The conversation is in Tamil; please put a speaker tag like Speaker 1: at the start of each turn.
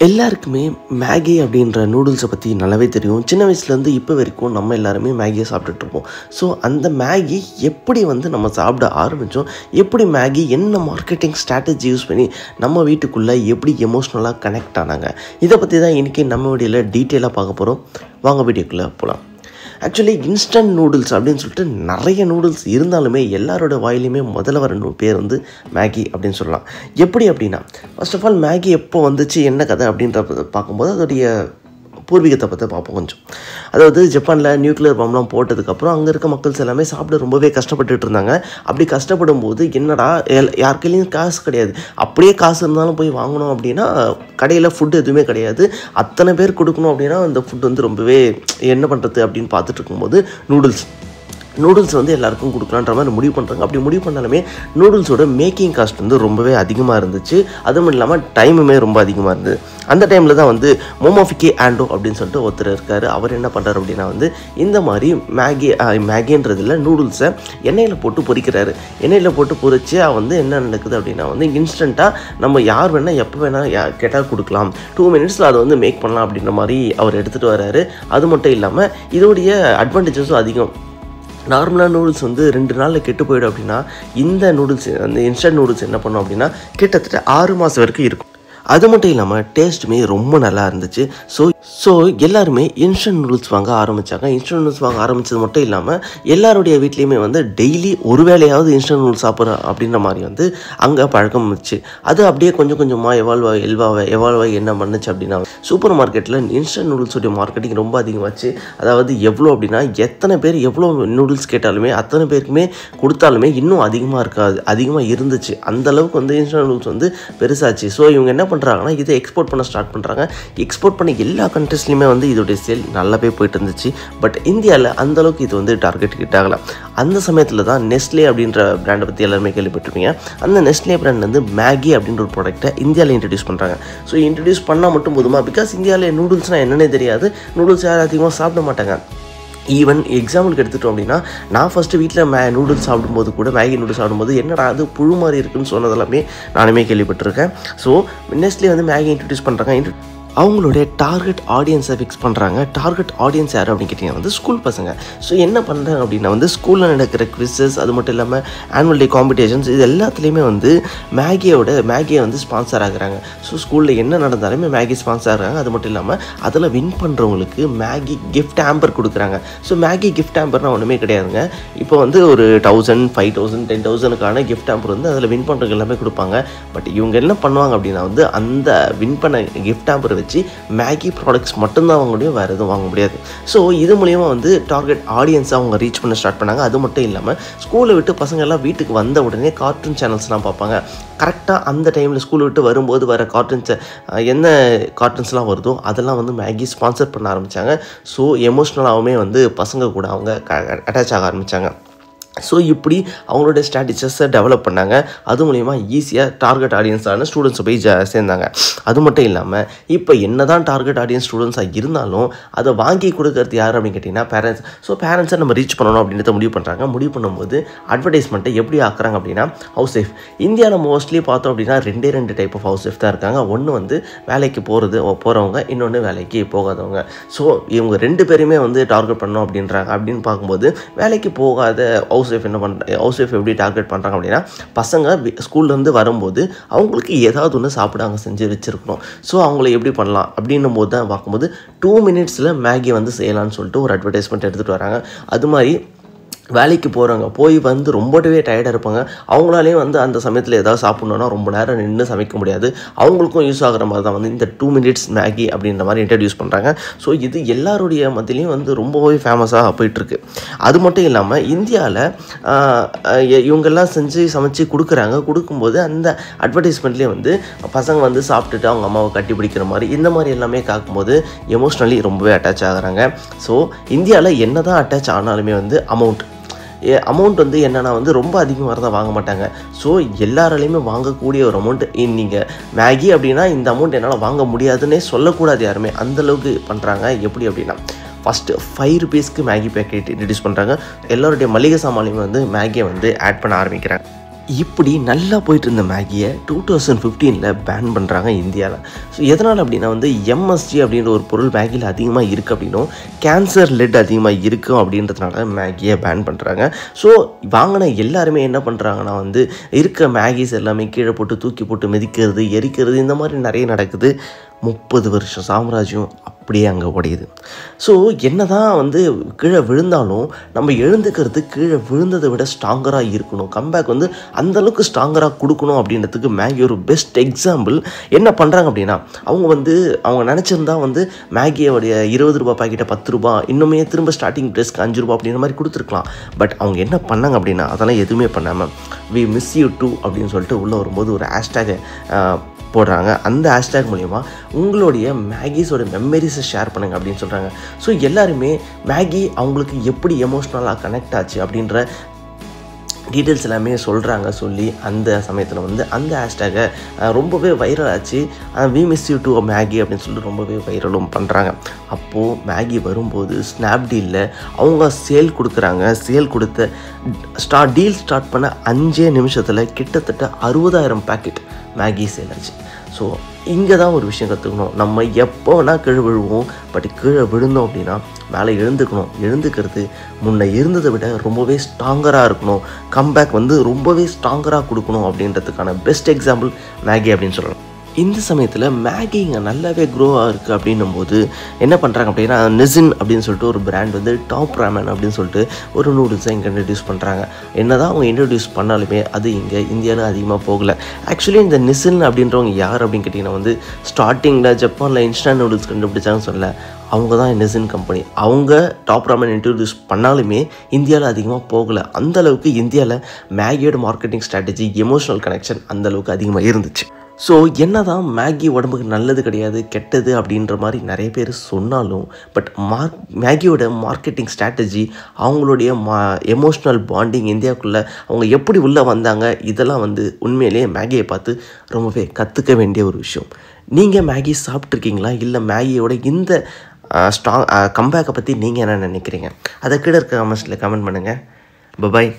Speaker 1: எல்லாருக்குமே மேகி அப்படின்ற நூடுல்ஸை பற்றி நல்லாவே தெரியும். சின்ன வயசுலேருந்து இப்போ வரைக்கும் நம்ம எல்லாருமே மேகியை சாப்பிட்டுட்ருப்போம். ஸோ அந்த மேகி எப்படி நம்ம சாப்பிட ஆரம்பித்தோம், எப்படி மேகி என்ன மார்க்கெட்டிங் ஸ்ட்ராட்டஜி யூஸ் பண்ணி நம்ம வீட்டுக்குள்ளே எப்படி எமோஷ்னலாக கனெக்ட் ஆனாங்க, இதை பற்றி தான் இன்றைக்கி நம்ம வீடியோவில் டீட்டெயிலாக பார்க்க போகிறோம். வாங்க வீடியோக்குள்ளே போகலாம். ஆக்சுவலி இன்ஸ்டன்ட் நூடுல்ஸ் அப்படின்னு சொல்லிட்டு நிறைய நூடுல்ஸ் இருந்தாலுமே எல்லாரோட வாயிலையுமே முதல்ல வர பேர் மேகி அப்படின்னு சொல்லலாம். எப்படி அப்படின்னா, ஃபர்ஸ்ட் ஆஃப் ஆல் மேகி எப்போ வந்துச்சு, என்ன கதை அப்படின்றத பார்க்கும்போது அதோடைய பூர்வீகத்தை பற்றி பார்ப்போம் கொஞ்சம். அதாவது ஜப்பானில் நியூக்ளியர் பாம்லாம் போட்டதுக்கப்புறம் அங்கே இருக்க மக்கள்ஸ் எல்லாமே சாப்பிட ரொம்பவே கஷ்டப்பட்டுட்டு இருந்தாங்க. அப்படி கஷ்டப்படும் போது என்னடா யாருக்கையிலையும் காசு கிடையாது, அப்படியே காசு இருந்தாலும் போய் வாங்கணும் அப்படின்னா கடையில் ஃபுட்டு எதுவுமே கிடையாது. அத்தனை பேர் கொடுக்கணும் அப்படின்னா அந்த ஃபுட் ரொம்பவே என்ன பண்ணுறது அப்படின்னு பார்த்துட்டு இருக்கும்போது நூடுல்ஸ் எல்லாருக்கும் கொடுக்கலான்ற மாதிரி முடிவு பண்ணுறாங்க. அப்படி முடிவு பண்ணாலுமே நூடுல்ஸோட மேக்கிங் காஸ்ட் ரொம்பவே அதிகமாக இருந்துச்சு. அதுவும் இல்லாமல் டைமுமே ரொம்ப அதிகமாக இருந்தது. அந்த டைமில் தான் மோமோஃபிகே ஆண்டோ அப்படின்னு சொல்லிட்டு ஒருத்தர் இருக்கார். அவர் என்ன பண்ணுறாரு அப்படின்னா இந்த மாதிரி மேகின்றதில் நூடுல்ஸை எண்ணெயில் போட்டு பொரிக்கிறாரு. எண்ணெயில் போட்டு பொரிச்சு என்ன நடக்குது அப்படின்னா இன்ஸ்டண்ட்டாக நம்ம யார் வேணால் எப்போ வேணால் கேட்டால் கொடுக்கலாம், 2 மினிட்ஸில் அதை மேக் பண்ணலாம் அப்படின்ற மாதிரி அவர் எடுத்துகிட்டு வர்றாரு. அது மட்டும் இல்லாமல் இதோடைய அட்வான்டேஜஸும் அதிகம். நார்மலாக நூடுல்ஸ் 2 நாளில் கெட்டு போயிடும் அப்படின்னா இந்த நூடுல்ஸ் இன்ஸ்டன்ட் நூடுல்ஸ் என்ன பண்ணோம் அப்படின்னா கிட்டத்தட்ட 6 மாதம் வரைக்கும் இருக்கும். அது மட்டும் இல்லாமல் டேஸ்ட்டுமே ரொம்ப நல்லா இருந்துச்சு. ஸோ எல்லாருமே இன்ஸ்டன்ட் நூடுல்ஸ் வாங்க ஆரம்பித்தாங்க. இன்ஸ்டன்ட் நூடுல்ஸ் வாங்க ஆரம்பித்தது மட்டும் இல்லாமல் எல்லாருடைய வீட்லேயுமே டெய்லி ஒரு வேளையாவது இன்ஸ்டன்ட் நூடுல்ஸ் சாப்பிட்றோம் அப்படின்ற மாதிரி அங்கே பழக்கம் வச்சு அது அப்படியே கொஞ்சம் கொஞ்சமாக எவால்வ் ஆகி என்ன பண்ணுச்சு அப்படின்னா சூப்பர் மார்க்கெட்டில் இன்ஸ்டன்ட் நூடுல்ஸோடைய மார்க்கெட்டிங் ரொம்ப அதிகமாச்சு. அதாவது எவ்வளோ அப்படின்னா எத்தனை பேர் எவ்வளோ நூடுல்ஸ் கேட்டாலுமே அத்தனை பேருக்குமே கொடுத்தாலுமே இன்னும் அதிகமாக இருந்துச்சு. அந்தளவுக்கு இன்ஸ்டன்ட் நூடுல்ஸ் பெருசாச்சு. ஸோ இவங்க என்ன பண்ணுறாங்கன்னா இதை எக்ஸ்போர்ட் பண்ண ஸ்டார்ட் பண்ணுறாங்க. எக்ஸ்போர்ட் பண்ண எல்லா கண்ட்ரீஸ்லையுமே இதோடைய சேல் நல்லாவே போயிட்டு இருந்துச்சு. பட் இந்தியாவில் அந்தளவுக்கு இது டார்கெட் கிட்ட ஆகலாம். அந்த சமயத்தில் தான் நெஸ்லே அப்படின்ற பிராண்டை பற்றி எல்லாருமே கேள்விப்பட்டிருப்பீங்க. அந்த நெஸ்லே பிராண்ட் மேகி அப்படின்ற ஒரு ப்ராடக்ட்டை இந்தியாவில் இன்ட்ரடியூஸ் பண்ணுறாங்க. ஸோ இன்ட்ரடியூஸ் பண்ணால் மட்டும் போதுமா, பிகாஸ் இந்தியாவில் நூடுல்ஸ்னால் என்னன்னே தெரியாது, நூடுல்ஸ் யாரும் அதிகமாக சாப்பிட மாட்டாங்க. ஈவன் எக்ஸாம்பிளுக்கு எடுத்துட்டோம் அப்படின்னா நான் ஃபஸ்ட்டு வீட்டில் நூடுல்ஸ் சாப்பிடும்போது கூட மேகி நூடுல்ஸ் சாப்பிடும்போது என்னடா அது புழு மாதிரி இருக்குன்னு சொன்னதெல்லாமே நானுமே கேள்விப்பட்டிருக்கேன். ஸோ நெஸ்ட்லே மேகி இன்ட்ரடியூஸ் பண்ணுறாங்க. அவங்களுடைய டார்கெட் ஆடியன்ஸை ஃபிக்ஸ் பண்ணுறாங்க. டார்கெட் ஆடியன்ஸ் யார் அப்படின்னு கேட்டிங்கன்னா ஸ்கூல் பசங்க. ஸோ என்ன பண்ணுறாங்க அப்படின்னா ஸ்கூலில் நடக்கிற குவிஸஸ், அது மட்டும் இல்லாமல் ஆனுவல் டே காம்படிஷன்ஸ், இது எல்லாத்துலேயுமே மேகியை ஸ்பான்சர் ஆகுறாங்க. ஸோ ஸ்கூலில் என்ன நடந்தாலுமே மேகி ஸ்பான்சர் ஆகுறாங்க. அது மட்டும் இல்லாமல் அதில் வின் பண்ணுறவங்களுக்கு மேகி கிஃப்ட் ஹேம்பர் கொடுக்குறாங்க. ஸோ மேகி கிஃப்ட் ஹேம்பர்னால் ஒன்றுமே கிடையாதுங்க. இப்போ ஒரு 1000, 5000, 10,000க்கான கிஃப்ட் ஹேம்பர் அதில் வின் பண்ணுறவங்க எல்லாமே கொடுப்பாங்க. பட் இவங்க என்ன பண்ணுவாங்க அப்படின்னா அந்த வின் பண்ண கிஃப்ட் ஹேம்பர் வச்சு மேகி ப்ராடக்ட்ஸ் மட்டும்தான் வாங்க முடியும், வேறு எதுவும் வாங்க முடியாது. ஸோ இது மூலிமா டார்கெட் ஆடியன்ஸை அவங்க ரீச் பண்ண ஸ்டார்ட் பண்ணாங்க. அது மட்டும் இல்லாமல் ஸ்கூலை விட்டு பசங்க எல்லாம் வீட்டுக்கு வந்த உடனே கார்ட்டூன் சேனல்ஸ்லாம் பார்ப்பாங்க. கரெக்டாக அந்த டைமில் ஸ்கூலை விட்டு வரும்போது வர கார்ட்டூன்ஸை என்ன கார்ட்டூன்ஸ்லாம் வருதோ அதெல்லாம் மேகி ஸ்பான்சர் பண்ண ஆரம்பித்தாங்க. ஸோ எமோஷ்னலாகவுமே பசங்க கூட அவங்க அட்டாச் ஆக ஆரம்பித்தாங்க. ஸோ இப்படி அவங்களோட ஸ்ட்ராட்டஜிஸை டெவலப் பண்ணாங்க. அது மூலிமா ஈஸியாக டார்கெட் ஆடியன்ஸான ஸ்டூடெண்ட்ஸை போய் சேர்ந்தாங்க. அது மட்டும் இல்லாமல் இப்போ என்ன தான் டார்கெட் ஆடியன்ஸ் ஸ்டூடெண்ட்ஸாக இருந்தாலும் அதை வாங்கி கொடுக்கறது யார் அப்படின்னு கேட்டிங்கன்னா பேரண்ட்ஸ். ஸோ பேரண்ட்ஸை நம்ம ரீச் பண்ணணும் அப்படின்றத முடிவு பண்ணுறாங்க. முடிவு பண்ணும்போது அட்வர்டைஸ்மெண்ட்டை எப்படி ஆக்குறாங்க அப்படின்னா ஹவுஸ் ஒய்ஃப். இந்தியாவில் மோஸ்ட்லி பார்த்தோம் அப்படின்னா 2 டைப் ஆஃப் ஹவுஸ் ஒய்ஃப் தான் இருக்காங்க. ஒன்று வேலைக்கு போகிறவங்க, இன்னொன்று வேலைக்கு போகாதவங்க. ஸோ இவங்க 2 பேருமே டார்கெட் பண்ணணும் அப்படின்னு பார்க்கும்போது வேலைக்கு போகாத ஹவுஸ் ஒய்ஃப் எப்படி டார்கெட் பண்ணுறாங்க அப்படின்னா பசங்க ஸ்கூல்லேருந்து வரும்போது அவங்களுக்கு ஏதாவது ஒன்று சாப்பிட அங்கே செஞ்சு வச்சுருக்கணும். ஸோ அவங்கள எப்படி பண்ணலாம் அப்படின்னும் போது தான் பார்க்கும்போது 2 மினிட்ஸில் மேகி செய்யலான்னு சொல்லிட்டு ஒரு அட்வர்டைஸ்மெண்ட் எடுத்துகிட்டு வராங்க. அது மாதிரி வேலைக்கு போகிறவங்க போய் ரொம்பவே டயர்டாக இருப்பாங்க. அவங்களாலேயும் அந்த சமயத்தில் ஏதாவது சாப்பிட்ணுன்னா ரொம்ப நேரம் நின்று சமைக்க முடியாது. அவங்களுக்கும் யூஸ் ஆகிற மாதிரி தான் இந்த 2 மினிட்ஸ் மேகி அப்படின்ற மாதிரி இன்ட்ரடியூஸ் பண்ணுறாங்க. ஸோ இது எல்லாருடைய மத்தியிலையும் ரொம்பவே ஃபேமஸாக போயிட்டுருக்கு. அது மட்டும் இல்லாமல் இந்தியாவில் இவங்கெல்லாம் சமைச்சு கொடுக்கும்போது அந்த அட்வர்டைஸ்மெண்ட்லேயே பசங்க சாப்பிட்டுட்டு அவங்க அம்மாவை கட்டி பிடிக்கிற மாதிரி இந்த மாதிரி எல்லாமே காக்கும்போது எமோஷ்னலி ரொம்பவே அட்டாச் ஆகுறாங்க. ஸோ இந்தியாவில் என்ன தான் அட்டாச் ஆனாலுமே அமௌண்ட் என்னென்னா ரொம்ப அதிகமாக தான் வாங்க மாட்டாங்க. ஸோ எல்லாராலையுமே வாங்கக்கூடிய ஒரு அமௌண்ட். நீங்கள் மேகி அப்படின்னா இந்த அமௌண்ட் என்னால் வாங்க முடியாதுன்னே சொல்லக்கூடாது யாருமே, அந்தளவுக்கு பண்ணுறாங்க. எப்படி அப்படின்னா ஃபஸ்ட்டு 5 ரூபீஸ்க்கு மேகி பேக்கெட் இன்ட்ரடியூஸ் பண்ணுறாங்க. எல்லோருடைய மளிகை சாமான்லையும் மேகியை ஆட் பண்ண ஆரம்பிக்கிறாங்க. இப்படி நல்லா போயிட்டு இருந்த மேகியை 2015 பேன் பண்ணுறாங்க இந்தியாவில். ஸோ எதனால் அப்படின்னா வந்து எம்எஸ்ஜி அப்படின்ற ஒரு பொருள் மேகியில் அதிகமாக இருக்குது அப்படின்னும் கேன்சர் லெட் அதிகமாக இருக்கும் அப்படின்றதுனால மேகியை பேன் பண்ணுறாங்க. ஸோ வாங்கின எல்லாருமே என்ன பண்ணுறாங்கன்னா வந்து இருக்க மேகிஸ் எல்லாமே கீழே போட்டு தூக்கி போட்டு மிதிக்கிறது, எரிக்கிறது, இந்த மாதிரி நிறைய நடக்குது. 30 வருஷம் சாம்ராஜ்யம் அப்படியே அங்கே உடையுது. ஸோ என்ன தான் வந்து கீழே விழுந்தாலும் நம்ம எழுந்துக்கிறது கீழே விழுந்ததை விட ஸ்ட்ராங்கராக இருக்கணும், கம்பேக் வந்து அந்தளவுக்கு ஸ்ட்ராங்கராக கொடுக்கணும் அப்படின்றதுக்கு மேகி ஒரு பெஸ்ட் எக்ஸாம்பிள். என்ன பண்ணுறாங்க அப்படின்னா அவங்க நினச்சிருந்தா வந்து மேகியோடைய 20 ரூபா பாக்கெட்டை 10 ரூபா, இன்னுமே திரும்ப ஸ்டார்டிங் ப்ரைஸ்க்கு 5 ரூபா அப்படின்ற மாதிரி கொடுத்துருக்கலாம். பட் அவங்க என்ன பண்ணாங்க அப்படின்னா அதெல்லாம் எதுவுமே பண்ணாமல் வி மிஸ் யூ டூ அப்படின்னு சொல்லிட்டு உள்ளே வரும்போது ஒரு ஹேஷ்டேகை போடுறாங்க. அந்த ஹேஷ்டேக் மூலிமா உங்களுடைய மேகிஸோட மெமரிஸை ஷேர் பண்ணுங்கள் அப்படின்னு சொல்கிறாங்க. ஸோ எல்லாருமே மேகி அவங்களுக்கு எப்படி எமோஷ்னலாக கனெக்ட் ஆச்சு அப்படின்ற டீட்டெயில்ஸ் எல்லாமே சொல்கிறாங்க. சொல்லி அந்த சமயத்தில் வந்து அந்த ஹேஷ்டேகை ரொம்பவே வைரல் ஆச்சு. We miss you too Maggi அப்படின்னு சொல்லிட்டு ரொம்பவே வைரலும் பண்ணுறாங்க. அப்போது மேகி வரும்போது ஸ்னாப்டீலில் அவங்க சேல் கொடுக்குறாங்க. சேல் கொடுத்த டீல் ஸ்டார்ட் பண்ண 5 நிமிஷத்தில் கிட்டத்தட்ட 60,000 பேக்கெட் மேகி சேல் ஆச்சு. ஸோ இங்கே தான் ஒரு விஷயம் கற்றுக்கணும். நம்ம எப்போனா கீழே விழுவோம், பட் கீழே விழுந்தோம் அப்படின்னா மேலே எழுந்துக்கிறது முன்னே இருந்ததை விட ரொம்பவே ஸ்ட்ராங்கராக இருக்கணும், கம்பேக் வந்து ரொம்பவே ஸ்ட்ராங்கராக கொடுக்கணும் அப்படின்றதுக்கான பெஸ்ட் எக்ஸாம்பிள் மேகி அப்படின்னு சொல்லலாம். இந்த சமயத்தில் மேகி இங்கே நல்லாவே க்ரோவாக இருக்குது அப்படின்னும் போது என்ன பண்ணுறாங்க அப்படின்னா நிசின் அப்படின்னு சொல்லிட்டு ஒரு பிராண்ட் வந்து டாப் ராமன் அப்படின்னு சொல்லிட்டு ஒரு நூடுல்ஸை இங்கே இன்ட்ரடியூஸ் பண்ணுறாங்க. என்ன தான் அவங்க இன்ட்ரடியூஸ் பண்ணாலுமே அது இங்கே இந்தியாவில் அதிகமாக போகலை. ஆக்சுவலி இந்த நிசின் அப்படின்றவங்க யார் அப்படின்னு கேட்டிங்கன்னா வந்து ஸ்டார்டிங்கில் ஜப்பானில் இன்ஸ்டன்ட் நூடுல்ஸ் கண்டுபிடிச்சாங்கன்னு சொல்ல, அவங்க தான் நிசின் கம்பெனி. அவங்க டாப் ராமன் இன்ட்ரடியூஸ் பண்ணாலுமே இந்தியாவில் அதிகமாக போகலை. அந்தளவுக்கு இந்தியாவில் மேகியோட மார்க்கெட்டிங் ஸ்ட்ராட்டஜி, எமோஷனல் கனெக்ஷன் அந்தளவுக்கு அதிகமாக இருந்துச்சு. ஸோ என்ன தான் மேகி உடம்புக்கு நல்லது கிடையாது, கெட்டது அப்படின்ற மாதிரி நிறைய பேர் சொன்னாலும், பட் மேகியோட மார்க்கெட்டிங் ஸ்ட்ராட்டஜி, அவங்களுடைய எமோஷ்னல் பாண்டிங், இந்தியாவுக்குள்ளே அவங்க எப்படி உள்ளே வந்தாங்க, இதெல்லாம் வந்து உண்மையிலேயே மேகியை பார்த்து ரொம்பவே கற்றுக்க வேண்டிய ஒரு விஷயம். நீங்கள் மேகி சாப்பிட்ருக்கீங்களா? இல்லை மேகியோட இந்த கம்பேக்கை பற்றி நீங்கள் என்ன நினைக்கிறீங்க? அதை கீழே இருக்க கமெண்ட்ஸில் கமெண்ட் பண்ணுங்கள். பபாய்.